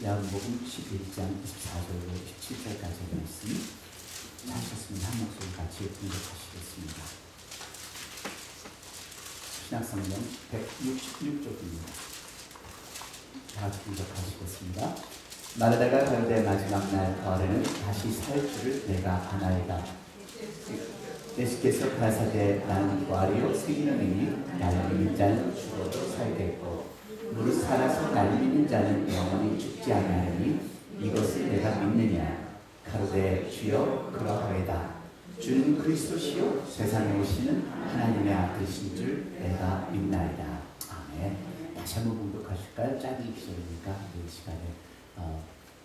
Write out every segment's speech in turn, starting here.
야고보음 11장 24절로 27절까지 말씀 찾으셨으면 한 목소리 같이 공독하시겠습니다. 신약성경 166쪽입니다. 다 같이 공독하시겠습니다. 마르다가 가로되 마지막 날 부활에는 다시 살 줄을 내가 아나이다. 예수께서 가라사대 나는 부활이요 생기는 이니 나를 믿는 자는 죽어도 살겠고 무릇 살아서 나를 믿는 자는 영원히 죽지 아니하니 이것을 내가 믿느냐. 가로되 주여 그러하이다. 주는 그리스도시요 세상에 오시는 하나님의 아들이신 줄 내가 믿나이다. 아멘. 다시 한번 공독하실까요? 짧은 기절이니까 이 시간에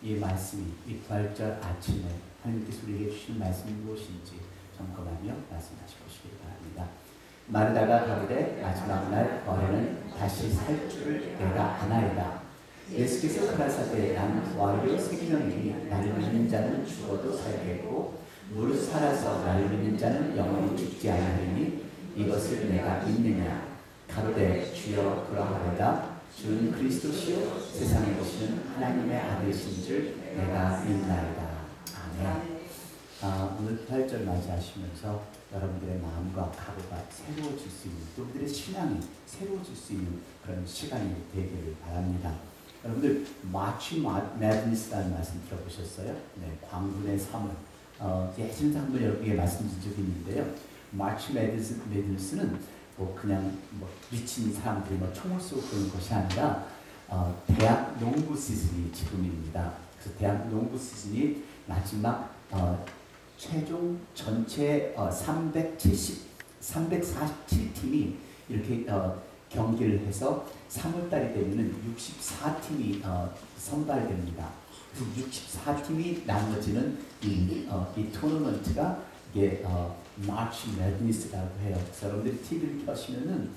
이 말씀이 이 부활절 아침에 하나님께서 우리에게 주신 말씀이 무엇인지 점검하며 말씀 다시 보시기 바랍니다. 마르다가 가로되 마지막 날 부활에는 다시 살 줄을 내가 아나이다. 예수께서 가라사대 나는 부활이요 생명이니 나를 믿는 자는 죽어도 살겠고 무릇 살아서 나를 믿는 자는 영원히 죽지 아니하리니 이것을 내가 믿느냐. 가로되 주여 그러하이다. 주는 그리스도시요 세상에 오시는 하나님의 아들이신 줄 내가 믿나이다. 아멘. 오늘 부활절 맞이하시면서 여러분들의 마음과 각오가 새로워질 수 있는, 또 우리들의 신앙이 새로워질 수 있는 그런 시간이 되기를 바랍니다. 여러분들 마치 매드니스라는 말씀 들어보셨어요? 네, 광분의 3월. 예전에 한번 여러분에게 말씀드린 적이 있는데요. 마치 매드니스는 그냥 미친 사람들이 총을 쏘고 그런 것이 아니라 대학 농구 시즌이 지금입니다. 그래서 대학 농구 시즌이 마지막 최종 전체 347팀이 이렇게 경기를 해서 3월달이 되면은 64팀이 선발됩니다. 그래서 64팀이 나머지는 이 토너먼트가 이게 마치 매드니스라고 해요. 그래서 여러분들이 TV를 켜시면은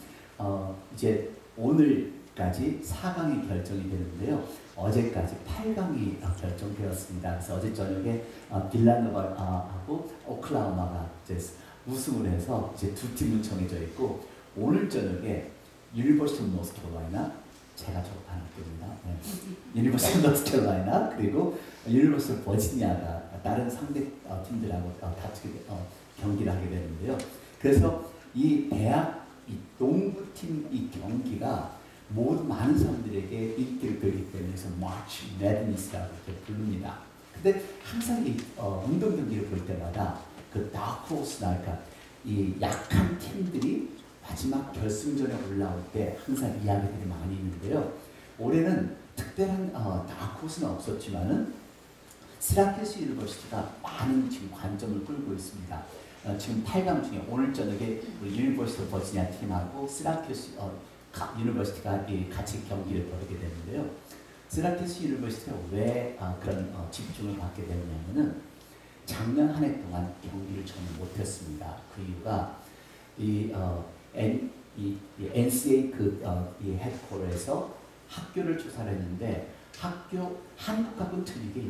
이제 오늘까지 4강이 결정이 되는데요. 어제까지 8강이 결정되었습니다. 그래서 어제 저녁에 빌라노바하고 오클라호마가 이제 우승을 해서 이제 두 팀은 정해져 있고, 오늘 저녁에 유니버시티 오브 노스캐롤라이나, 제가 졸업한 학교입니다. 네. 유니버시티 오브 노스캐롤라이나 그리고 유니버시티 오브 버지니아가 다른 상대 팀들하고 경기를 하게 되는데요. 그래서 이 대학 이 농구팀 이 경기가 모두 많은 사람들에게 인기를 끌기 때문에 마치 매드니스라고 부릅니다. 근데 항상 이 운동 경기를 볼 때마다 그 다크호스나 이 약한 팀들이 마지막 결승전에 올라올 때 항상 이야기들이 많이 있는데요. 올해는 특별한 다크호스는 없었지만은 시라큐스 유니버시티가 많은 지금 관점을 끌고 있습니다. 지금 8강 중에 오늘 저녁에 유니버시티 버지니아 팀하고 시라큐스 유니버시티가 같이 경기를 벌이게 되는데요. 시라큐스 유니버시티가 왜 그런 집중을 받게 되느냐면은 작년 한 해 동안 경기를 전혀 못했습니다. 그 이유가 NCA 이 헤드쿼터에서 학교를 조사를 했는데 한국하고는 틀리게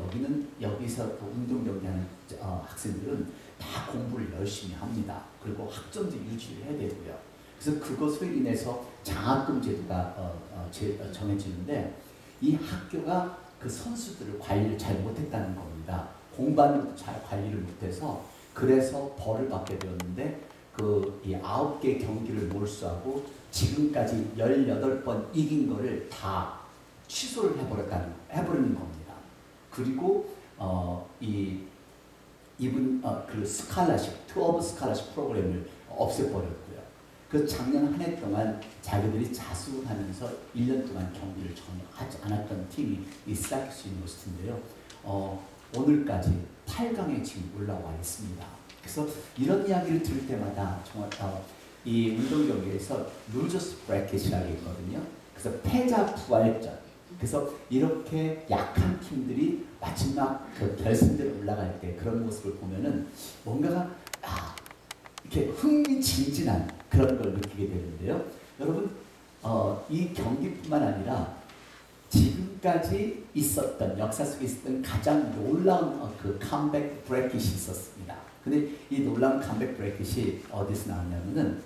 여기서 운동 경기하는 학생들은 다 공부를 열심히 합니다. 그리고 학점도 유지를 해야 되고요. 그래서 그것으로 인해서 장학금 제도가 정해지는데 이 학교가 그 선수들을 관리를 잘 못했다는 겁니다. 공부하는 잘 관리를 못해서 그래서 벌을 받게 되었는데 이 9개 경기를 몰수하고 지금까지 18번 이긴 거를 다 취소를 해버리는 겁니다. 그리고 그 스칼라십, 투어브 스칼라십 프로그램을 없애버렸고요. 그 작년 한 해 동안 자기들이 자수하면서 1년 동안 경기를 전혀 하지 않았던 팀이 이 시라큐스 유니버시티인데요. 오늘까지 8강에 지금 올라와 있습니다. 그래서 이런 이야기를 들을 때마다 정말 이 운동 경기에서 루저스 브래킷이라고 있거든요. 그래서 패자 부활전. 그래서 이렇게 약한 팀들이 마지막 그 결승대로 올라갈 때 그런 모습을 보면은 뭔가가 이렇게 흥미진진한 그런 걸 느끼게 되는데요. 여러분, 이 경기뿐만 아니라 지금까지 있었던 역사 속에 있었던 가장 놀라운 그 컴백 브레이킷이 있었습니다. 근데 이 놀라운 컴백 브레이킷이 어디서 나왔냐면은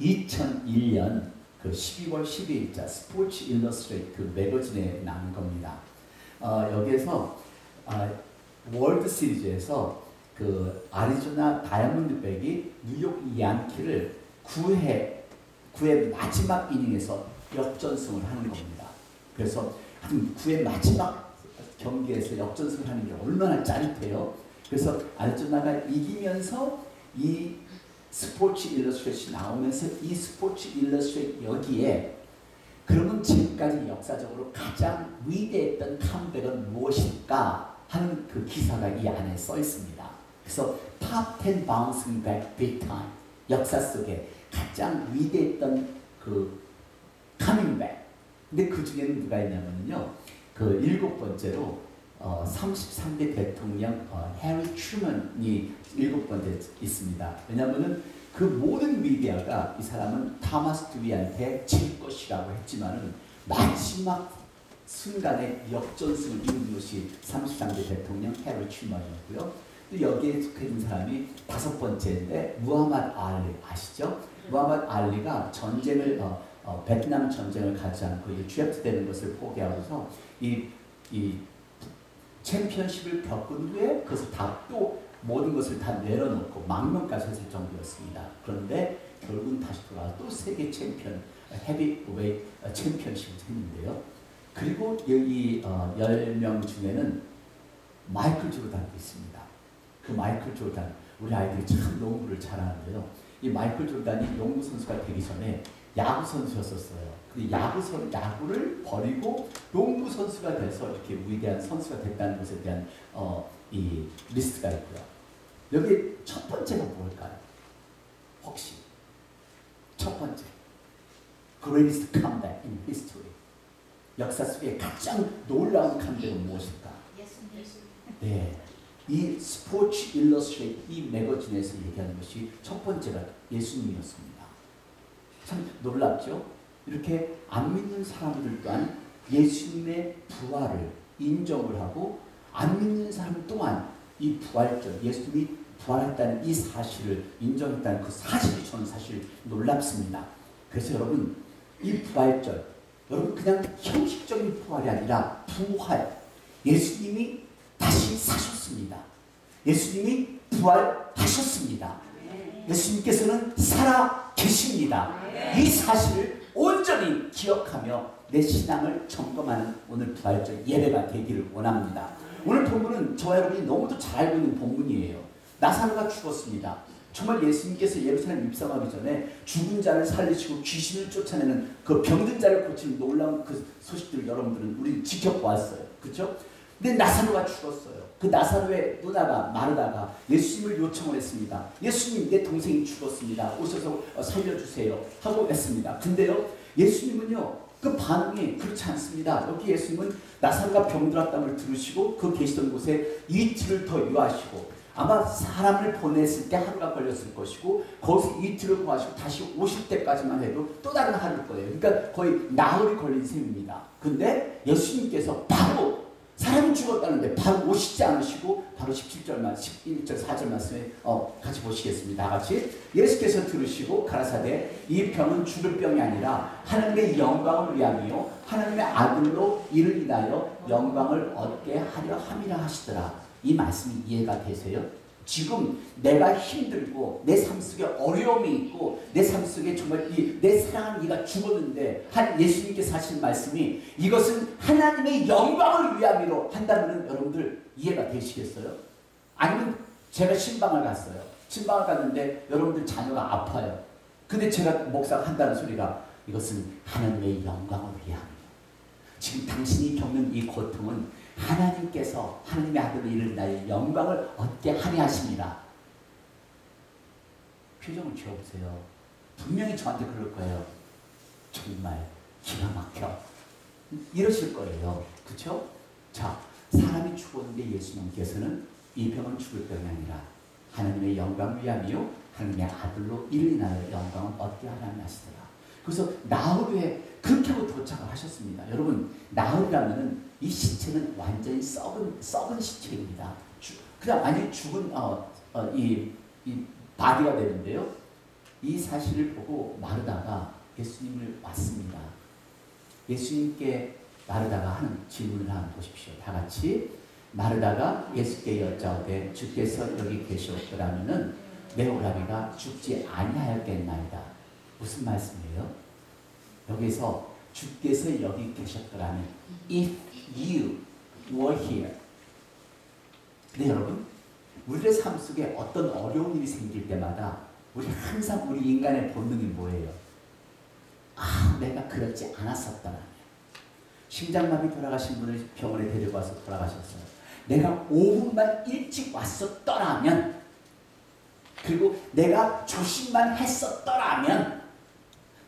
2001년 그 12월 12일자 스포츠 일러스트레이트 그 매거진에 나온 겁니다. 여기에서 월드 시리즈에서 그 아리조나 다이아몬드백이 뉴욕 양키를 9회 마지막 이닝에서 역전승을 하는 겁니다. 그래서 9회 마지막 경기에서 역전승을 하는 게 얼마나 짜릿해요. 그래서 아리조나가 이기면서 이 스포츠 일러스트레이션이 나오면서 이 스포츠 일러스트레이션 여기에 그러면 지금까지 역사적으로 가장 위대했던 컴백은 무엇일까 하는 그 기사가 이 안에 써 있습니다. 그래서 Top 10 Bouncing Back Big Time, 역사 속에 가장 위대했던 그 커밍백. 근데 그 중에는 누가 있냐면요, 그 7번째로 33대 대통령 해리 트루먼이 7번째 있습니다. 왜냐하면은 그 모든 미디어가 이 사람은 토마스 듀이한테 질 것이라고 했지만은 마지막 순간에 역전승을 이룬 것이 33대 대통령 해리 트루먼이었고요. 또 여기에 속해 있는 사람이 5번째인데 무하마드 알리 아시죠? 무하마드 알리가 전쟁을 베트남 전쟁을 가지 않고 드래프트되는 것을 포기하고서 이 챔피언십을 겪은 후에 그것을 또 모든 것을 다 내려놓고 망명까지 했을 정도였습니다. 그런데 결국은 다시 돌아와 또 세계 챔피언 헤비웨이트 챔피언십을 했는데요. 그리고 여기 10명 중에는 마이클 조단도 있습니다. 그 마이클 조단, 우리 아이들이 참 농구를 잘하는데요. 이 마이클 조단이 농구 선수가 되기 전에 야구 선수였었어요. 근데 야구를 버리고 농구 선수가 돼서 이렇게 위대한 선수가 됐다는 것에 대한 이 리스트가 있고요. 여기 첫 번째가 뭘까요? 혹시 첫 번째, Greatest Comeback in History, 역사 속에 가장 놀라운 컴백은 무엇일까? 네, 이 스포츠 일러스트레이트 이 매거진에서 얘기하는 것이 첫 번째가 예수님이었습니다. 참 놀랍죠? 이렇게 안 믿는 사람들 또한 예수님의 부활을 인정을 하고 안 믿는 사람 또한 이 부활절, 예수님이 부활했다는 이 사실을 인정했다는 그 사실이 저는 사실 놀랍습니다. 그래서 여러분, 이 부활절, 여러분 그냥 형식적인 부활이 아니라 부활, 예수님이 다시 사셨습니다. 예수님이 부활하셨습니다. 예수님께서는 살아 계십니다. 이 사실을 온전히 기억하며 내 신앙을 점검하는 오늘 부활절 예배가 되기를 원합니다. 오늘 본문은 저와 여러분이 너무도 잘 알고 있는 본문이에요. 나사로가 죽었습니다. 정말 예수님께서 예루살렘 입성하기 전에 죽은 자를 살리시고 귀신을 쫓아내는 그 병든 자를 고치는 놀라운 그 소식들을 여러분들은 우리 지켜보았어요. 그렇죠? 근데 나사로가 죽었어요. 그 나사로의 누나가 마르다가 예수님을 요청을 했습니다. 예수님, 내 동생이 죽었습니다. 오셔서 살려주세요 하고 했습니다. 근데요, 예수님은요, 그 반응이 그렇지 않습니다. 여기 예수님은 나사로가 병들었다는 걸 들으시고 그 계시던 곳에 이틀을 더 유하시고, 아마 사람을 보냈을 때 하루가 걸렸을 것이고 거기서 이틀을 구하시고 다시 오실 때까지만 해도 또 다른 하루일 거예요. 그러니까 거의 나흘이 걸린 셈입니다. 근데 예수님께서 바로 사람이 죽었다는데 바로 오시지 않으시고 바로 17절 11절 4절 말씀에 같이 보시겠습니다. 다 같이. 예수께서 들으시고 가라사대 이 병은 죽을 병이 아니라 하나님의 영광을 위함이요 하나님의 아들로 이를 인하여 영광을 얻게 하려 함이라 하시더라. 이 말씀이 이해가 되세요? 지금 내가 힘들고 내 삶 속에 어려움이 있고 내 삶 속에 정말 내 사랑하는 이가 죽었는데 한 예수님께서 하신 말씀이 이것은 하나님의 영광을 위함이로 한다면 여러분들 이해가 되시겠어요? 아니면 제가 신방을 갔어요. 신방을 갔는데 여러분들 자녀가 아파요. 근데 제가 목사가 한다는 소리가 이것은 하나님의 영광을 위함이에요. 지금 당신이 겪는 이 고통은 하나님께서 하나님의 아들로 이를 나의 영광을 얻게 하려 하십니다. 표정을 지어보세요. 분명히 저한테 그럴 거예요. 정말 기가 막혀. 이러실 거예요. 그렇죠? 자, 사람이 죽었는데 예수님께서는 이 병은 죽을 병이 아니라 하나님의 영광을 위함이요 하나님의 아들로 이를 인하여 영광을 얻게 하려 하시더라. 그래서 나흘에 그렇게 하고 도착을 하셨습니다. 여러분, 나흘이라면은 이 시체는 완전히 썩은 시체입니다. 그냥 완전히 죽은 이 바디가 되는데요. 이 사실을 보고 마르다가 예수님을 왔습니다. 예수님께 마르다가 하는 질문을 한번 보십시오. 다 같이. 마르다가 예수께 여짜오되 주께서 여기 계셨더라면은 내 오라비가 죽지 아니하였겠나이다. 무슨 말씀이에요? 여기서 주께서 여기 계셨더라면 if you were here. 근데 여러분, 우리의 삶 속에 어떤 어려운 일이 생길 때마다 우리 항상 우리 인간의 본능이 뭐예요? 아, 내가 그렇지 않았었더라면. 심장마비 돌아가신 분을 병원에 데리고 와서 돌아가셨어요. 내가 5분만 일찍 왔었더라면, 그리고 내가 조심만 했었더라면,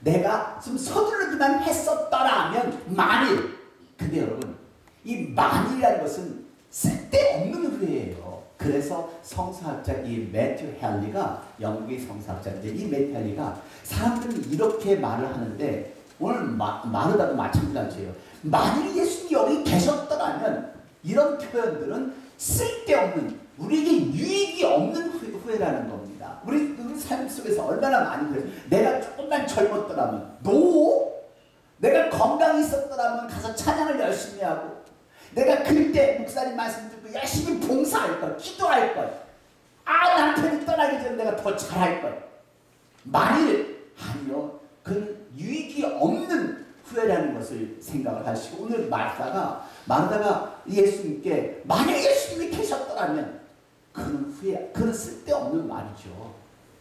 내가 좀 서두르기만 했었더라면, 만일. 근데 여러분, 이 만일이라는 것은 쓸데없는 후회예요. 그래서 성서학자 이 매튜 헨리가, 영국의 성서학자인데 이 매튜 헨리가 사람들은 이렇게 말을 하는데, 오늘 마르다도 마찬가지예요. 만일 예수님이 여기 계셨더라면, 이런 표현들은 쓸데없는, 우리에게 유익이 없는 후회라는 겁니다. 우리 삶 속에서 얼마나 많이 그래요. 내가 조금만 젊었더라면, 내가 건강히 있었더라면 가서 찬양을 열심히 하고, 내가 그때 목사님 말씀 듣고 열심히 봉사할 걸, 기도할 걸, 남편이 떠나기 전에 내가 더 잘할 걸. 만일, 아니요. 그건 유익이 없는 후회라는 것을 생각을 하시고, 오늘 마르다가 예수님께 만약 예수님이 계셨더라면, 그는 쓸데없는 말이죠.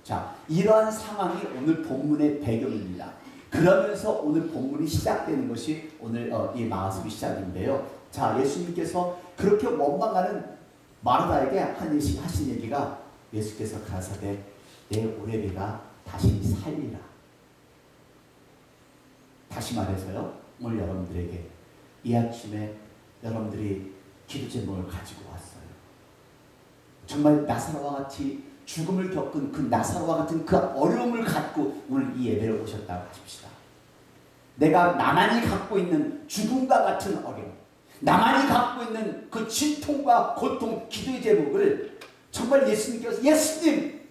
자, 이러한 상황이 오늘 본문의 배경입니다. 그러면서 오늘 본문이 시작되는 것이 오늘 이 마가복음 시작인데요. 자, 예수님께서 그렇게 원망하는 마르다에게 하신 얘기가, 예수께서 가라사대 내 오레비가 다시 살리라. 다시 말해서요, 오늘 여러분들에게 이 아침에 여러분들이 기도 제목을 가지고 왔어요. 정말 나사로와 같이 죽음을 겪은 그 나사로와 같은 그 어려움을 갖고 오늘 이 예배를 오셨다고 하십시다. 내가 나만이 갖고 있는 죽음과 같은 어려움, 나만이 갖고 있는 그 진통과 고통, 기도의 제목을 정말 예수님께서, 예수님,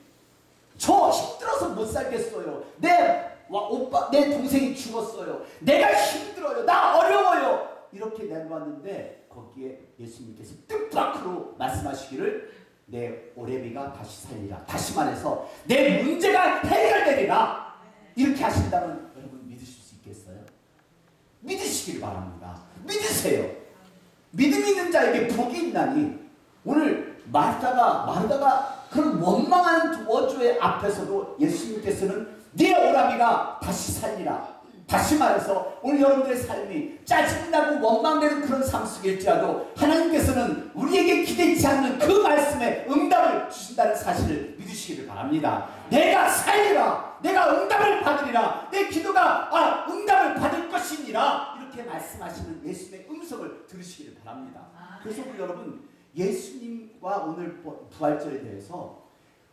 저 힘들어서 못 살겠어요. 내 동생이 죽었어요. 내가 힘들어요. 나 어려워요. 이렇게 내놓았는데 거기에 예수님께서 뜻밖으로 말씀하시기를 내 오레비가 다시 살리라. 다시 말해서 내 문제가 해결되리라. 이렇게 하신다면 여러분 믿으실 수 있겠어요? 믿으시길 바랍니다. 믿으세요. 믿음 있는 자에게 복이 있나니. 오늘 마르다가 그런 원망한 원조의 앞에서도 예수님께서는 네 오라비가 다시 살리라. 다시 말해서 오늘 여러분들의 삶이 짜증나고 원망되는 그런 삶 속일지라도 하나님께서는 우리에게 기대치 않는 그 말씀에 응답을 주신다는 사실을 믿으시기를 바랍니다. 내가 살리라. 내가 응답을 받으리라. 내 기도가 응답을 받을 것이니라. 이렇게 말씀하시는 예수님의 음성을 들으시기를 바랍니다. 그래서 우리 여러분, 예수님과 오늘 부활절에 대해서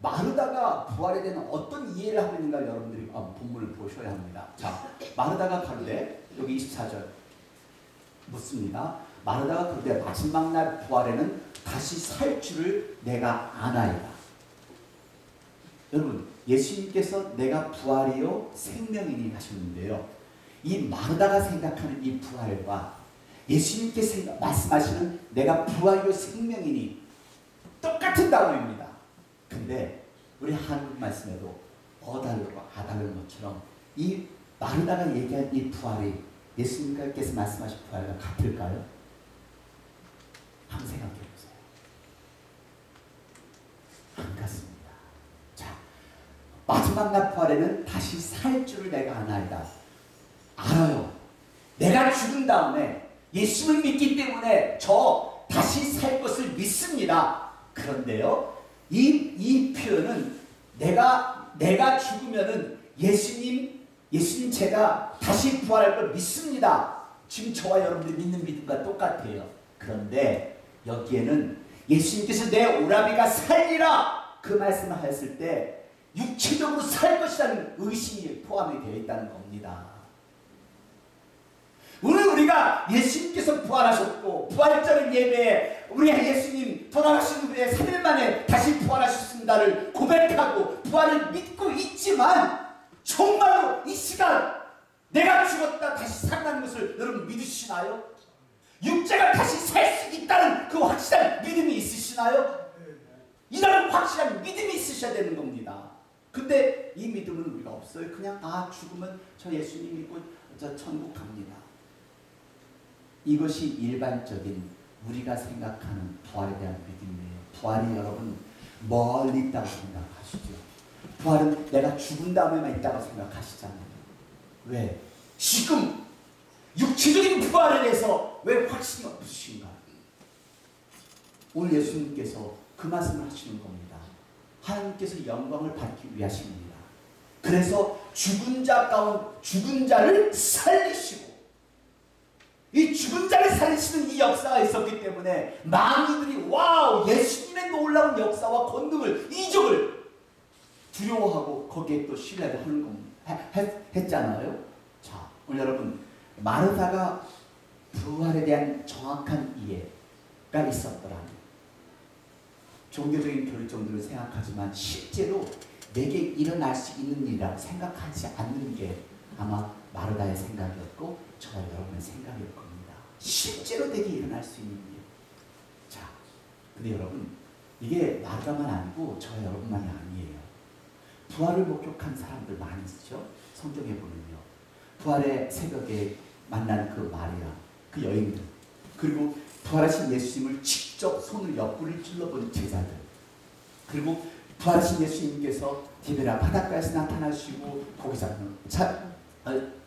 마르다가 부활에 대한 어떤 이해를 하고 있는가 여러분들이 본문을 보셔야 합니다. 자, 마르다가 가로되, 여기 24절 묻습니다. 마르다가 가로되 마지막 날 부활에는 다시 살 줄을 내가 아나이다. 여러분, 예수님께서 내가 부활이요 생명이니 하셨는데요. 이 마르다가 생각하는 이 부활과 예수님께서 말씀하시는 내가 부활이요 생명이니 똑같은 단어입니다. 근데 우리 한국 말씀에도 어다르고 아다른 것처럼 이 마르다가 얘기한 이 부활이 예수님께서 말씀하신 부활과 같을까요? 한번 생각해 보세요. 안 같습니다. 자, 마지막 날 부활에는 다시 살 줄을 내가 아나이다. 알아요. 내가 죽은 다음에 예수를 믿기 때문에 저 다시 살 것을 믿습니다. 그런데요, 이 표현은 내가 죽으면은 예수님 제가 다시 부활할 걸 믿습니다. 지금 저와 여러분들이 믿는 믿음과 똑같아요. 그런데 여기에는 예수님께서 내 오라비가 살리라 그 말씀을 하셨을 때 육체적으로 살 것이라는 의심이 포함이 되어 있다는 겁니다. 오늘 우리가 예수님께서 부활하셨고 부활절 예배에 우리 예수님 돌아가신 후에 3일 만에 다시 부활하셨습니다를 고백하고 부활을 믿고 있지만 정말로 이 시간 내가 죽었다 다시 살아나는 것을 여러분 믿으시나요? 육체가 다시 살 수 있다는 그 확실한 믿음이 있으시나요? 이런 확실한 믿음이 있으셔야 되는 겁니다. 근데 이 믿음은 우리가 없어요. 그냥 죽으면 저 예수님 믿고 저 천국 갑니다. 이것이 일반적인 우리가 생각하는 부활에 대한 믿음이에요. 부활이 여러분 멀리 있다고 생각하시죠. 부활은 내가 죽은 다음에만 있다고 생각하시잖아요. 왜? 지금 육체적인 부활에 대해서 왜 확신이 없으신가? 오늘 예수님께서 그 말씀을 하시는 겁니다. 하나님께서 영광을 받기 위하십니다. 그래서 죽은 자를 살리시고, 이 죽은 자를 살리시는 이 역사가 있었기 때문에 많은 이들이 와우, 예수님의 놀라운 역사와 권능을, 이적을 두려워하고 거기에 또 신뢰를 하는 겁니다. 했잖아요. 자, 오늘 여러분, 마르다가 부활에 대한 정확한 이해가 있었더라면 종교적인 결정들을 생각하지만 실제로 내게 일어날 수 있는 일이라고 생각하지 않는 게 아마 마르다의 생각이었고 저와 여러분의 생각일 겁니다. 실제로 내게 일어날 수 있는 일. 자, 근데 여러분, 이게 마르다만 아니고 저와 여러분만이 아니에요. 부활을 목격한 사람들 많이 있죠. 성경에 보면요. 부활의 새벽에 만난 그 마리아, 그 여인들, 그리고 부활하신 예수님을 직접 손을 옆구리를 찔러본 제자들, 그리고 부활하신 예수님께서 디베라 바닷가에서 나타나시고 거기서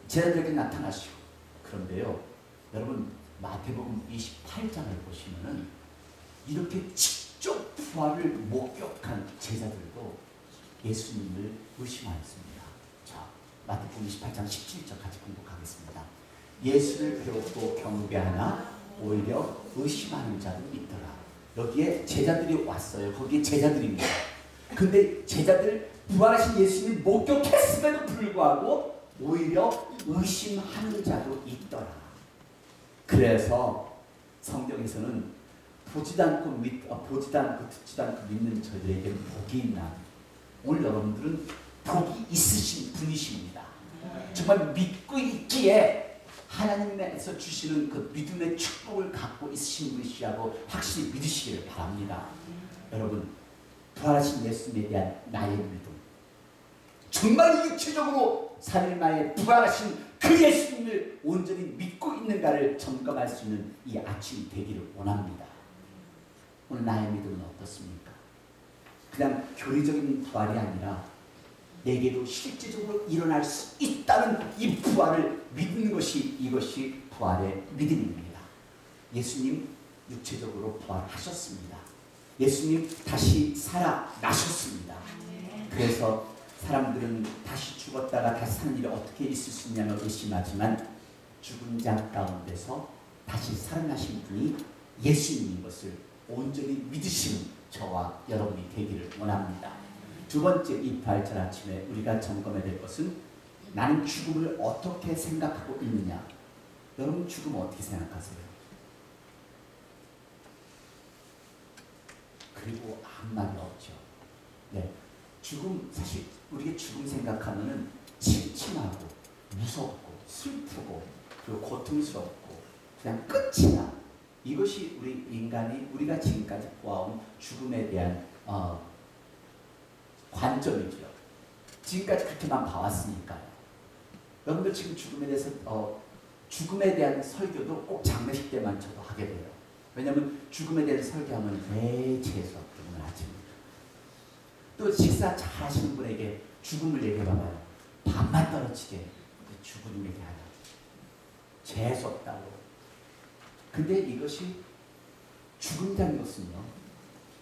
제자들에게 나타나시고. 그런데요, 여러분, 마태복음 28장을 보시면은 이렇게 직접 부활을 목격한 제자들도 예수님을 의심하였습니다. 자, 마태복음 28장 17절 같이 공독하겠습니다. 예수를 배웠고 경배하나 오히려 의심하는 자도 있더라. 여기에 제자들이 왔어요. 거기에 제자들입니다. 근데 제자들, 부활하신 예수님 목격했음에도 불구하고 오히려 의심하는 자도 있더라. 그래서 성경에서는 보지도 않고 듣지도 않고 믿는 저들에게 복이 있나. 오늘 여러분들은 복이 있으신 분이십니다. 정말 믿고 있기에 하나님에서 주시는 그 믿음의 축복을 갖고 있으신 분이시라고 확실히 믿으시기를 바랍니다. 여러분, 부활하신 예수님에 대한 나의 믿음, 정말 육체적으로 3일 만에 부활하신 그 예수님을 온전히 믿고 있는가를 점검할 수 있는 이 아침이 되기를 원합니다. 오늘 나의 믿음은 어떻습니까? 그냥 교리적인 부활이 아니라 내게도 실제적으로 일어날 수 있다는 이 부활을 믿는 것이, 이것이 부활의 믿음입니다. 예수님 육체적으로 부활하셨습니다. 예수님 다시 살아나셨습니다. 그래서 사람들은 다시 죽었다가 다시 사는 일이 어떻게 있을 수 있냐며 의심하지만 죽은 자 가운데서 다시 살아나신 분이 예수님인 것을 온전히 믿으시는 저와 여러분이 되기를 원합니다. 두 번째, 이 부활절 아침에 우리가 점검해야 될 것은 나는 죽음을 어떻게 생각하고 있느냐. 여러분, 죽음 어떻게 생각하세요? 그리고 아무 말이 없죠. 네, 죽음, 사실 우리가 죽음 생각하면은 침침하고 무섭고 슬프고 그리고 고통스럽고 그냥 끝이 나. 이것이 우리 인간이, 우리가 지금까지 보아온 죽음에 대한 관점이죠. 지금까지 그렇게만 봐왔으니까요. 여러분들 지금 죽음에 대해서 죽음에 대한 설교도 꼭 장례식 때만 저도 하게 돼요. 왜냐하면 죽음에 대해서 설교하면 왜 재수 없다고 하십니까? 또 식사 잘 하시는 분에게 죽음을 얘기해봐봐요. 밥만 떨어지게 죽음 얘기하냐. 재수 없다고. 근데 이것이 죽음이라는 것은요,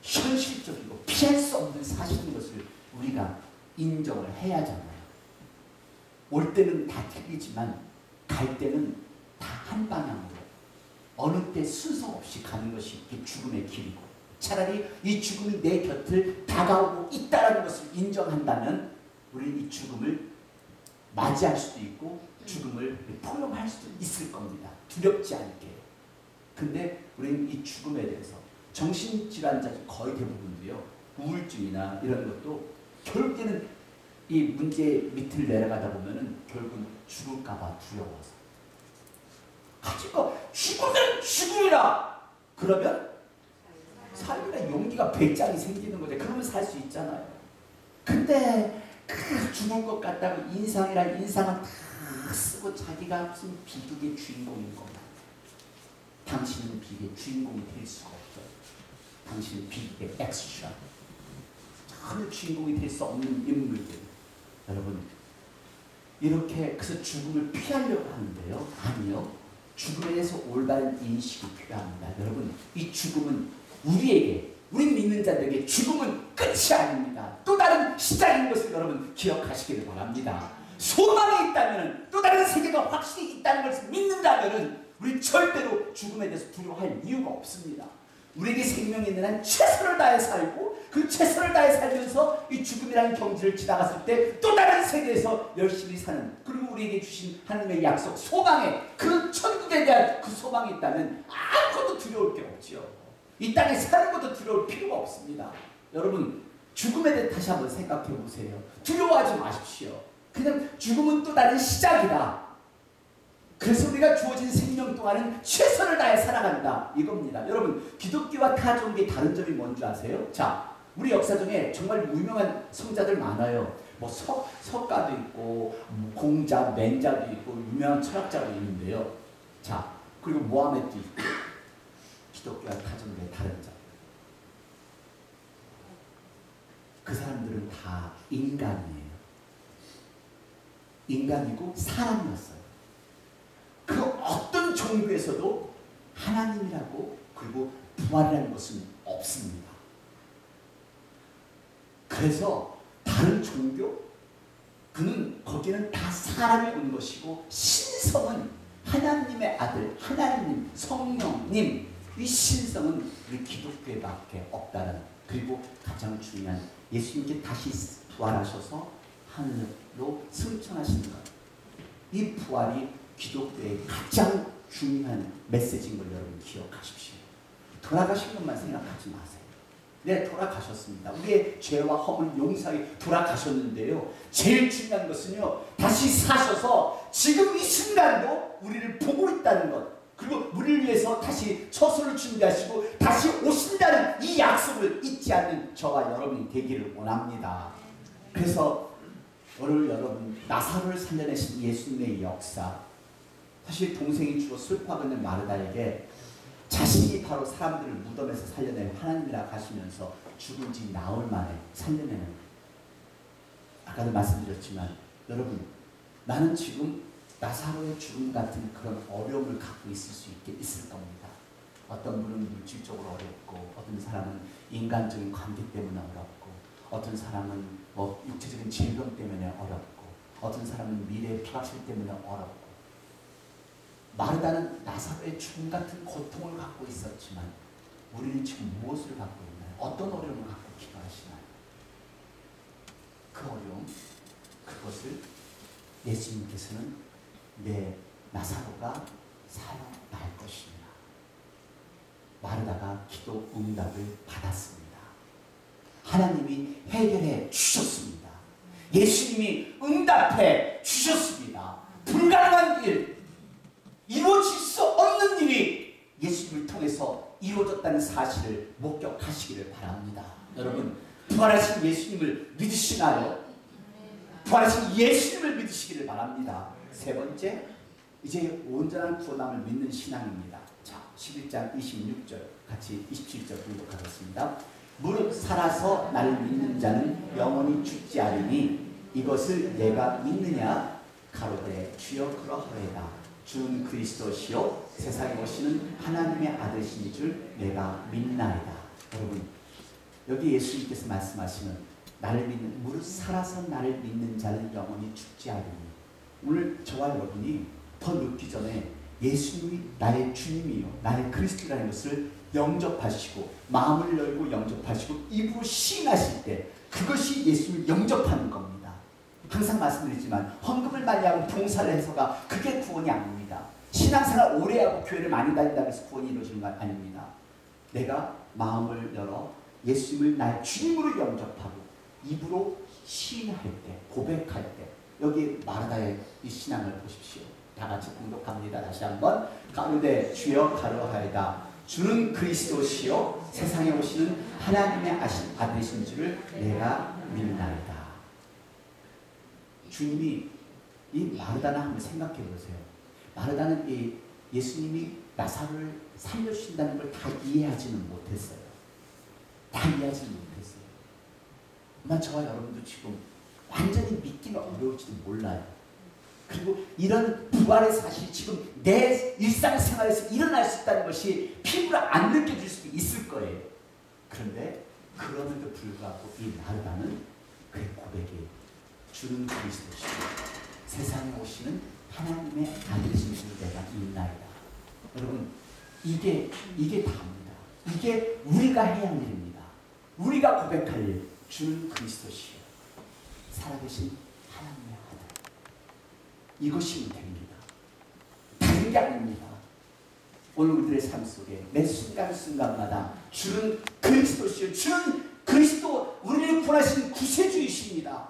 현실적이고 피할 수 없는 사실인 것을 우리가 인정을 해야 하잖아요. 올 때는 다 틀리지만 갈 때는 다 한 방향으로 어느 때 순서 없이 가는 것이 죽음의 길이고, 차라리 이 죽음이 내 곁을 다가오고 있다는 것을 인정한다면 우리는 이 죽음을 맞이할 수도 있고 죽음을 포용할 수도 있을 겁니다. 두렵지 않게. 근데 우리는 이 죽음에 대해서, 정신질환자 거의 대부분도요, 우울증이나 이런 것도 결국에는 이 문제의 밑을 내려가다 보면은 결국은 죽을까봐 두려워서 가지고 죽으면 죽으리라. 그러면 살리라 용기가 배짱이 생기는 거죠. 그러면 살 수 있잖아요. 근데 그 죽을 것 같다고 인상이란 인상을 다 쓰고 자기가 무슨 비극의 주인공인 겁니다. 당신은 비극의 주인공이 될 수가 없어요. 당신은 비극의 엑스트라. 전혀 주인공이 될 수 없는 인물들. 여러분, 이렇게 그래서 죽음을 피하려고 하는데요. 아니요. 죽음에 대해서 올바른 인식이 필요합니다. 여러분, 이 죽음은 우리 믿는 자들에게 죽음은 끝이 아닙니다. 또 다른 시작인 것을 여러분 기억하시기를 바랍니다. 소망이 있다면, 또 다른 세계가 확실히 있다는 것을 믿는다면 우리 절대로 죽음에 대해서 두려워할 이유가 없습니다. 우리에게 생명이 있는 한 최선을 다해 살고, 그 최선을 다해 살면서 이 죽음이라는 경지를 지나갔을 때 또 다른 세계에서 열심히 사는, 그리고 우리에게 주신 하나님의 약속, 소망에, 그 천국에 대한 그 소망이 있다면 아무것도 두려울 게 없지요. 이 땅에 사는 것도 두려울 필요가 없습니다. 여러분, 죽음에 대해 다시 한번 생각해 보세요. 두려워하지 마십시오. 그냥 죽음은 또 다른 시작이다. 그래서 우리가 주어진 생명 동안은 최선을 다해 살아간다. 이겁니다. 여러분, 기독교와 타 종교의 다른 점이 뭔지 아세요? 자, 우리 역사 중에 정말 유명한 성자들 많아요. 뭐 석가도 있고, 공자, 맹자도 있고, 유명한 철학자도 있는데요. 자, 그리고 모하메도 있고, 기독교와 타 종교의 다른 점. 그 사람들은 다 인간이에요. 인간이고 사람이었어요. 그 어떤 종교에서도 하나님이라고, 그리고 부활이라는 것은 없습니다. 그래서 다른 종교, 그는 거기는 다 사람이 온 것이고, 신성은 하나님의 아들, 하나님, 성령님, 이 신성은 우리 기독교에밖에 없다는, 그리고 가장 중요한 예수님께 다시 부활하셔서 하늘로 승천하시는 것, 이 부활이 기독교의 가장 중요한 메시지인 걸 여러분 기억하십시오. 돌아가신 것만 생각하지 마세요. 네, 돌아가셨습니다. 우리의 죄와 허물 용서하기 돌아가셨는데요. 제일 중요한 것은요, 다시 사셔서 지금 이 순간도 우리를 보고 있다는 것, 그리고 우리를 위해서 다시 처소를 준비하시고 다시 오신다는 이 약속을 잊지 않는 저와 여러분이 되기를 원합니다. 그래서 오늘 여러분, 나사로를 살려내신 예수님의 역사, 사실 동생이 죽어 슬퍼하고 있는 마르다에게 자신이 바로 사람들을 무덤에서 살려낸 하나님이라 하시면서 죽은 지 나흘 만에 살려내는, 아까도 말씀드렸지만 여러분, 나는 지금 나사로의 죽음 같은 그런 어려움을 갖고 있을 겁니다. 어떤 분은 물질적으로 어렵고, 어떤 사람은 인간적인 관계 때문에 어렵고, 어떤 사람은 뭐 육체적인 질병 때문에 어렵고, 어떤 사람은 미래의 피박실 때문에 어렵고. 마르다는 나사로의 죽음 같은 고통을 갖고 있었지만 우리는 지금 무엇을 갖고 있나요? 어떤 어려움을 갖고 기도하시나요? 그 어려움, 그것을 예수님께서는 내 나사로가 살아날 것입니다. 마르다가 기도 응답을 받았습니다. 하나님이 해결해 주셨습니다. 예수님이 응답해 주셨습니다. 불가능한 일, 이루어질 수 없는 일이 예수님을 통해서 이루어졌다는 사실을 목격하시기를 바랍니다. 여러분, 부활하신 예수님을 믿으시나요? 부활하신 예수님을 믿으시기를 바랍니다. 세 번째, 이제 온전한 구원함을 믿는 신앙입니다. 자, 11장 26절, 같이 27절 공독하겠습니다. 무릇 살아서 나를 믿는 자는 영원히 죽지 않으니 이것을 내가 믿느냐? 가로되 주여 그러하리이다. 주는 그리스도시요 세상에 오시는 하나님의 아들이신 줄 내가 믿나이다. 여러분, 여기 예수님께서 말씀하시는 나를 믿는, 무릇 살아서 나를 믿는 자는 영원히 죽지 않으니, 오늘 저와 여러분이 더 늦기 전에 예수님이 나의 주님이요 나의 그리스도라는 것을 영접하시고, 마음을 열고 영접하시고 입으로 시인하실 때 그것이 예수님을 영접하는 겁니다. 항상 말씀드리지만 헌금을 많이 하고 봉사를 해서가 그게 구원이 아닙니다. 신앙생활 오래 하고 교회를 많이 다닌다고 해서 구원이 이루어지는 건 아닙니다. 내가 마음을 열어 예수님을 나의 주님으로 영접하고 입으로 시인할 때, 고백할 때, 여기 마르다의 이 신앙을 보십시오. 다 같이 공독합니다. 다시 한번. 가운데 주여 가로하이다. 주는 그리스도시요 세상에 오시는 하나님의 아들이신 줄을 내가 믿나이다. 주님이 이 마르다나 한번 생각해 보세요. 마르다는 이 예수님이 나사로를 살려주신다는 걸 다 이해하지는 못했어요. 다 이해하지는 못했어요. 아마 저와 여러분도 지금 완전히 믿기가 어려울지도 몰라요. 그리고 이런 부활의 사실이 지금 내 일상생활에서 일어날 수 있다는 것이 피부로 안 느껴질 수도 있을 거예요. 그런데 그럼에도 불구하고 이 마르다는 그의 고백이 주는 그리스도시고 세상에 오시는 하나님의 아들이신 줄 내가 믿나이다. 여러분 이게 다입니다. 이게 우리가 해야 할 일입니다. 우리가 고백할 일. 주는 그리스도시요 살아계신 하나님의 아들. 이것이면 됩니다. 다른 게 아닙니다. 오늘 우리들의 삶 속에 매 순간순간마다 주는 그리스도시요 주는 그리스도 우리를 구원하신 구세주이십니다.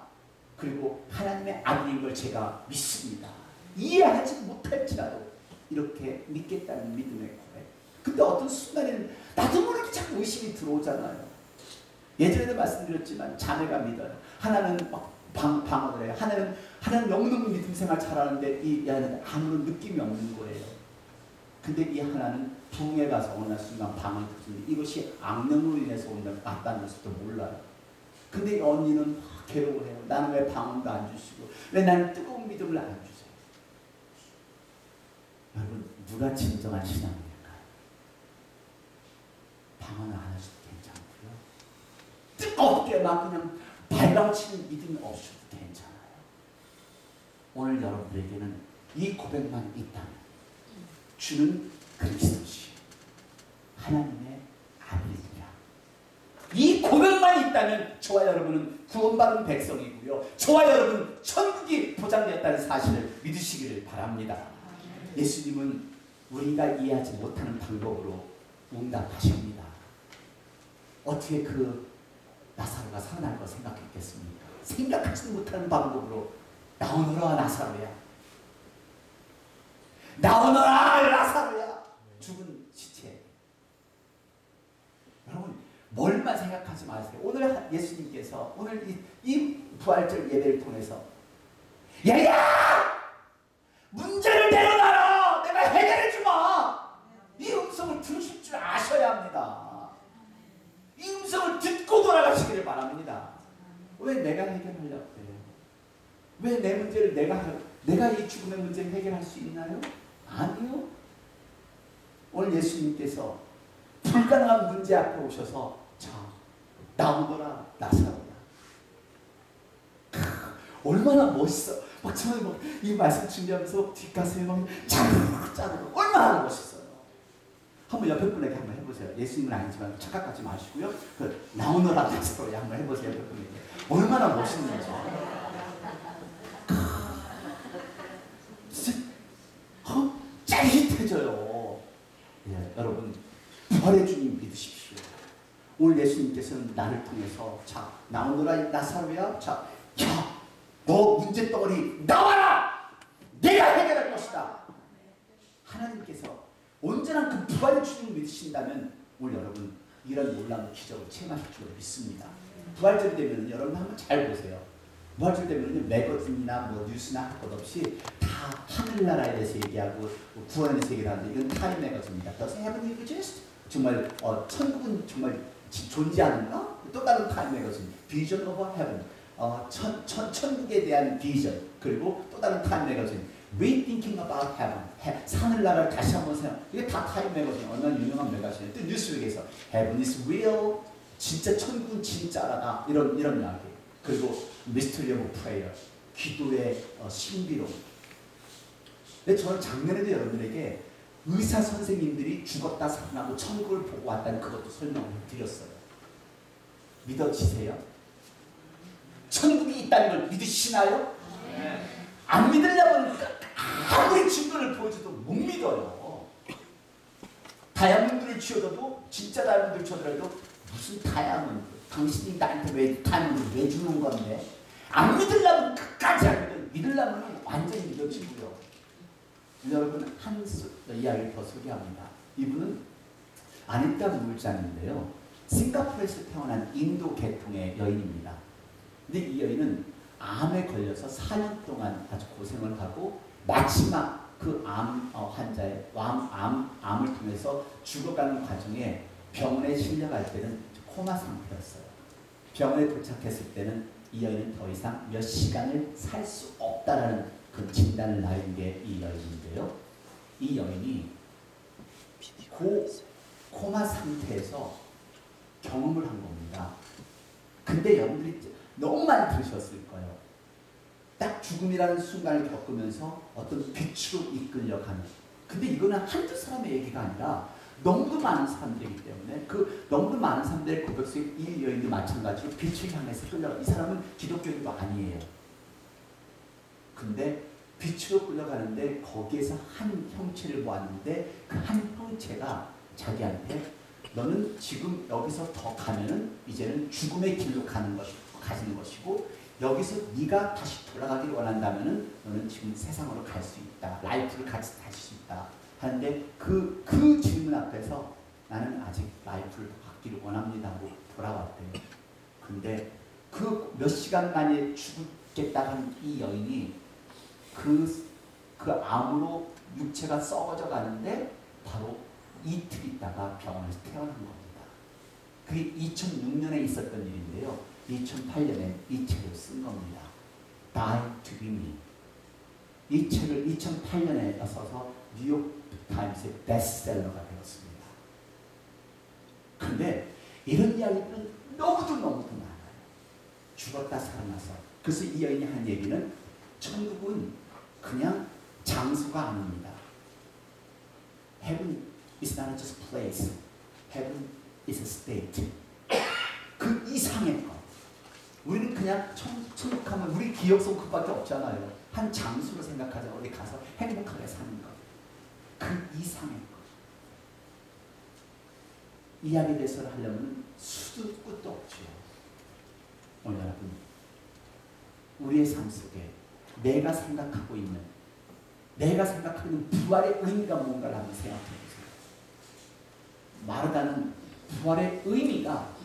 그리고 하나님의 아들인 걸 제가 믿습니다. 이해하지 못할지라도 이렇게 믿겠다는 믿음의 고백. 근데 어떤 순간에는 나도 모르게 자꾸 의심이 들어오잖아요. 예전에도 말씀드렸지만 자매가 믿어요. 하나는 막 방어를 해요. 하나는 너무너무 믿음 생활 잘하는데 이 아이는 아무런 느낌이 없는 거예요. 근데 이 하나는 부흥에 가서 어느 순간 방을 듣는데 이것이 악령으로 인해서 왔다는 것도 몰라요. 근데 이 언니는 막 괴로워해요. 나는 왜 방언도 안 주시고 왜 나는 뜨거운 믿음을 안 주세요. 여러분 누가 진정한 신앙입니까? 방언을 안 하셔도 괜찮고요. 뜨겁게 막 그냥 발방치는 믿음이 없어도 괜찮아요. 오늘 여러분들에게는 이 고백만 있다면 주는 그리스도시 하나님의 아들이라. 이 고백만 있다면 저와 여러분은 구원받은 백성이고요. 저와 여러분은 천국이 보장되었다는 사실을 믿으시기를 바랍니다. 예수님은 우리가 이해하지 못하는 방법으로 응답하십니다. 어떻게 그 나사로가 살아날 거 생각했겠습니까? 생각하지 못하는 방법으로 나오너라 나사로야. 나오너라 나사로야. 죽은 시체. 여러분 뭘만 생각하지 마세요. 오늘 예수님께서 오늘 이 부활절 예배를 통해서 야야! 문제를 내려놔라! 내가 해결해주마! 이 음성을 들으실 줄 아셔야 합니다. 이 음성을 듣고 돌아가시기를 바랍니다. 왜 내가 해결하려고 해요? 왜 내 문제를 내가 이 죽음의 문제를 해결할 수 있나요? 아니요. 오늘 예수님께서 불가능한 문제 앞에 오셔서 자, 나오너라 나사로야. 얼마나 멋있어. 막 저는 막 이 말씀 준비하면서 뒷가슴에 막 짜르르 얼마나 멋있어요. 한번 옆에 분에게 한번 해보세요. 예수님은 아니지만 착각하지 마시고요. 그 나오너라 나사로야 한번 해보세요. 옆에 분에게. 얼마나 멋있는지. 짜릿해져요. 예, 여러분 부활의 주님 믿으십시오. 오늘 예수님께서는 나를 통해서 자 나오너라 나사로야. 자, 야, 너 문제덩어리 나와라. 내가 해결할 것이다. 하나님께서 온전한 그 부활의 주님을 믿으신다면 오늘 여러분 이런 놀라운 기적을 체험하실 줄 믿습니다. 부활절이 되면 여러분 한번 잘 보세요. 부활절 되면 매거진이나 뭐 뉴스나 할 것 없이 다 하늘나라에 대해서 얘기하고 구원에 대해서 얘기를 하는데 이건 타임 매거진입니다. Does heaven exist? 정말 천국은 정말 존재하는가? 또 다른 타임 매거진 Vision of Heaven. 천국에 대한 비전. 그리고 또 다른 타임 매거진 Rethinking about Heaven. 하늘나라를 다시 한번 생각. 이게 다 타임 매거진. 얼마나 유명한 매거진이에요. 또 뉴스에서 Heaven is real. 진짜 천국은 진짜라다. 이런 이야기. 그리고 Mystery of Prayer. 기도의 신비로움. 근데 저는 작년에도 여러분에게 의사 선생님들이 죽었다 살아나고 천국을 보고 왔다는 그것도 설명을 드렸어요. 믿어지세요? 천국이 있다는 걸 믿으시나요? 네. 안 믿으려면 아무리 증거를 보여줘도 못 믿어요. 다이아몬드를 쥐어줘도 진짜 다이아몬드를 쥐어더라도 무슨 다이아몬드? 당신이 나한테 왜 다이아몬드를 왜 주는 건데? 안 믿으려면 끝까지 안 믿어요. 믿으려면 완전히 믿어지고요. 여러분 한 이야기를 더 소개합니다. 이분은 아니타 물잔인데요. 싱가포르에서 태어난 인도 계통의 여인입니다. 근데 이 여인은 암에 걸려서 4년 동안 아주 고생을 하고 마지막 그 암 환자의 암을 통해서 죽어가는 과정에 병원에 실려갈 때는 코마 상태였어요. 병원에 도착했을 때는 이 여인은 더 이상 몇 시간을 살 수 없다라는 그 진단을 내린 게 이 여인인데요. 이 여인이 코마 상태에서 경험을 한 겁니다. 근데 여러분들이 너무 많이 들으셨을 거예요. 딱 죽음이라는 순간을 겪으면서 어떤 빛으로 이끌려가는. 근데 이거는 한두 사람의 얘기가 아니라 너무도 많은 사람들이기 때문에 그 너무도 많은 사람들의 고백 속에 이 여인도 마찬가지로 빛을 향해서 끌려가. 이 사람은 기독교인도 아니에요. 근데 빛으로 끌려가는데 거기에서 한 형체를 보았는데 그 한 형체가 자기한테 너는 지금 여기서 더 가면은 이제는 죽음의 길로 가는 것이고 여기서 네가 다시 돌아가기를 원한다면은 너는 지금 세상으로 갈 수 있다. 라이프를 같이 다실 수 있다. 하는데 그 질문 앞에서 나는 아직 라이프를 갖기를 원합니다 하고 돌아왔대요. 근데 그 몇 시간 만에 죽겠다 한 이 여인이 그 암으로 육체가 썩어져 가는데 바로 이틀 있다가 병원에서 태어난 겁니다. 그게 2006년에 있었던 일인데요. 2008년에 이 책을 쓴 겁니다. Die to be me. 이 책을 2008년에 써서 뉴욕 타임스의 베스트셀러가 되었습니다. 그런데 이런 이야기들은 너무도 많아요. 죽었다 살아나서. 그래서 이 여인이 한 얘기는 천국은 그냥 장소가 아닙니다. Heaven is not just a place. Heaven is a state. 그 이상의 것. 우리는 그냥 천국하면 우리 기억 속 그밖에 없잖아요. 한 장소로 생각하자. 우리 가서 행복하게 사는 것. 그 이상의 것. 이야기에 대해서 하려면 수도 끝도 없죠. 오늘 여러분, 우리의 삶 속에 내가 생각하고 있는 부활의 의미가 뭔가를 한번 생각해 보세요. 마르다는 부활의 의미가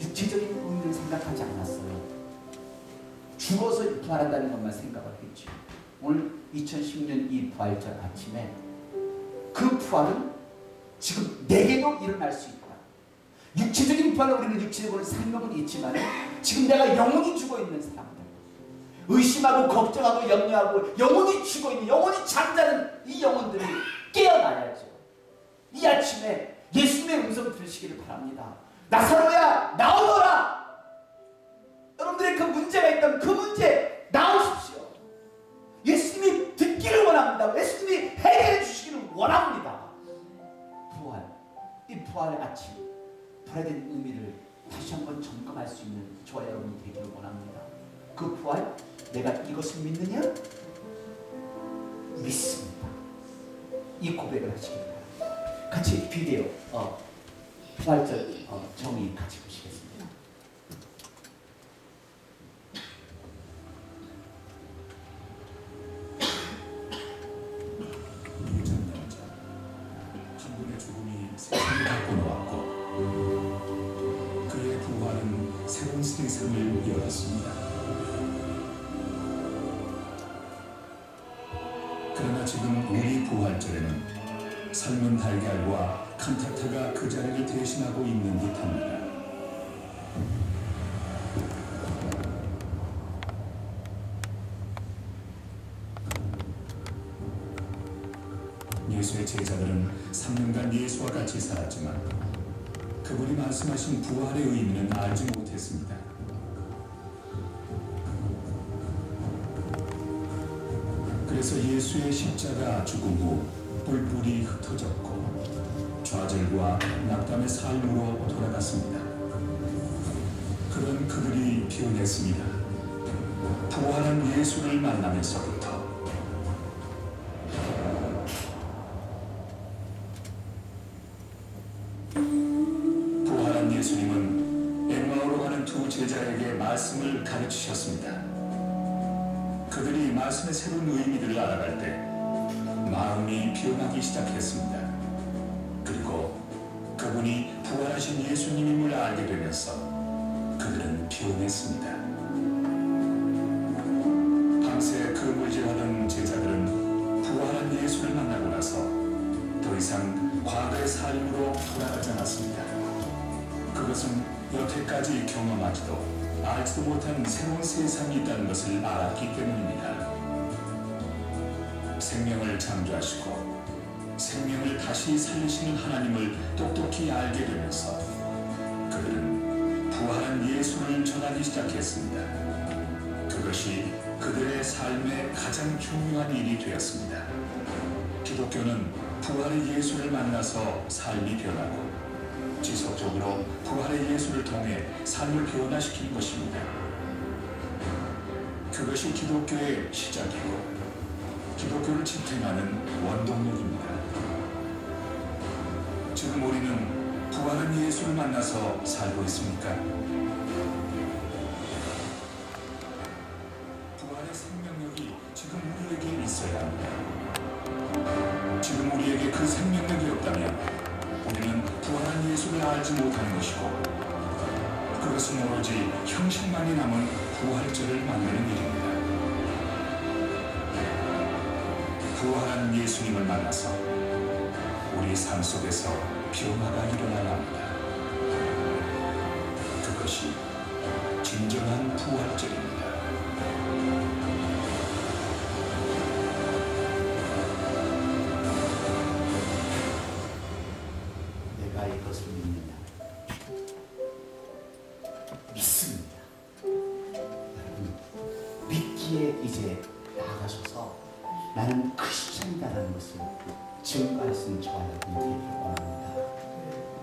육체적인 의미를 생각하지 않았어요. 죽어서 부활한다는 것만 생각을 했죠. 오늘 2010년 이 부활절 아침에 그 부활은 지금 내게도 일어날 수 있다. 육체적인 부활은 우리는 육체적으로 생명은 있지만 지금 내가 영혼이 죽어있는 사람들, 의심하고 걱정하고 염려하고 영혼이 죽어있는, 영혼이 잠자는 이 영혼들이 깨어나야죠. 이 아침에 예수님의 음성을 들으시기를 바랍니다. 나사로야 나오너라. 여러분들의 그 문제가 있다면 그 문제 나오십시오. 예수님이 듣기를 원합니다. 예수님이 해결해 주시기를 원합니다. 부활, 이 부활의 아침, 부활에 대한 의미를 다시 한번 점검할 수 있는 저와 여러분이 되기를 원합니다. 그 부활, 내가 이것을 믿느냐? 믿습니다. 이 고백을 하시기 바랍니다. 같이 비디오 부활절 정의 같이 보시겠습니다. 유전자자 한 분의 죽음이 세상을 바꿔놓았고 그의 부활은 새로운 세상을 열었습니다. 그러나 지금 우리 부활절에는 삶은 달걀과 칸타타가 그 자리를 대신하고 있는 듯합니다. 예수의 제자들은 3년간 예수와 같이 살았지만 그분이 말씀하신 부활의 의미는 알지 못했습니다. 그래서 예수의 십자가 죽음 후 뿔뿔이 흩어졌고 좌절과 낙담의 삶으로 돌아갔습니다. 그런 그들이 변했습니다. 부활한 예수를 만나면서부터 부활한 예수님은 엠마오로 가는 두 제자에게 말씀을 가르치셨습니다. 그들이 말씀의 새로운 의미들을 알아갈 때 마음이 변하기 시작했습니다. 그리고 그분이 부활하신 예수님임을 알게 되면서 그들은 변했습니다. 밤새 그물질하던 제자들은 부활한 예수를 만나고 나서 더 이상 과거의 삶으로 돌아가지 않았습니다. 그것은 여태까지 경험하지도 알지도 못한 새로운 세상이 있다는 것을 알았기 때문입니다. 생명을 창조하시고 생명을 다시 살리시는 하나님을 똑똑히 알게 되면서 그들은 부활한 예수를 전하기 시작했습니다. 그것이 그들의 삶의 가장 중요한 일이 되었습니다. 기독교는 부활의 예수를 만나서 삶이 변하고 지속적으로 부활의 예수를 통해 삶을 변화시키는 것입니다. 그것이 기독교의 시작이고 기독교를 지탱하는 원동력입니다. 지금 우리는 부활한 예수를 만나서 살고 있습니까? 부활의 생명력이 지금 우리에게 있어야 합니다. 지금 우리에게 그 생명력이 없다면 우리는 부활한 예수를 알지 못하는 것이고 그것은 오로지 형식만이 남은 부활절을 만드는 일입니다. 부활한 예수님을 만나서 우리 삶 속에서 변화가 일어나야 합니다. 그것이 진정한 부활절입니다. 내가 이것을 믿느냐? 믿습니다. 여러분, 믿기에 이제 나아가셔서 나는 크리스천이다라는 것을 증거할 수 있는 저와 여러분이 되기를 원합니다.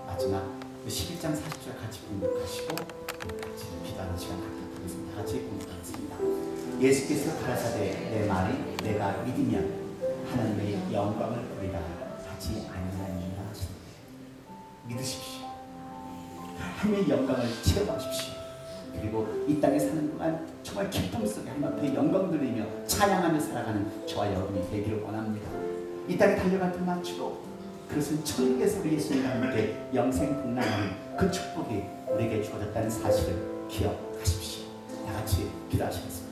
마지막 11장 40절 같이 공독하시고 같이 기도하는 시간 갖도록 하겠습니다. 같이 공독하겠습니다. 예수께서 가라사대 내 말이 내가 믿으면 하나님의 영광을 보리라 하지 아니하니라. 믿으십시오. 하나님의 영광을 체험하십시오. 그리고 이 땅에 사는 동안 정말 기쁨 속에 하나님 앞에 영광 돌리며 찬양하며 살아가는 저와 여러분이 되기를 원합니다. 이 땅에 달려갈 뿐만 아니고 그것은 천국에서 우리 예수님과 함께 영생복락하는 그 축복이 우리에게 주어졌다는 사실을 기억하십시오. 다 같이 기도하시겠습니다.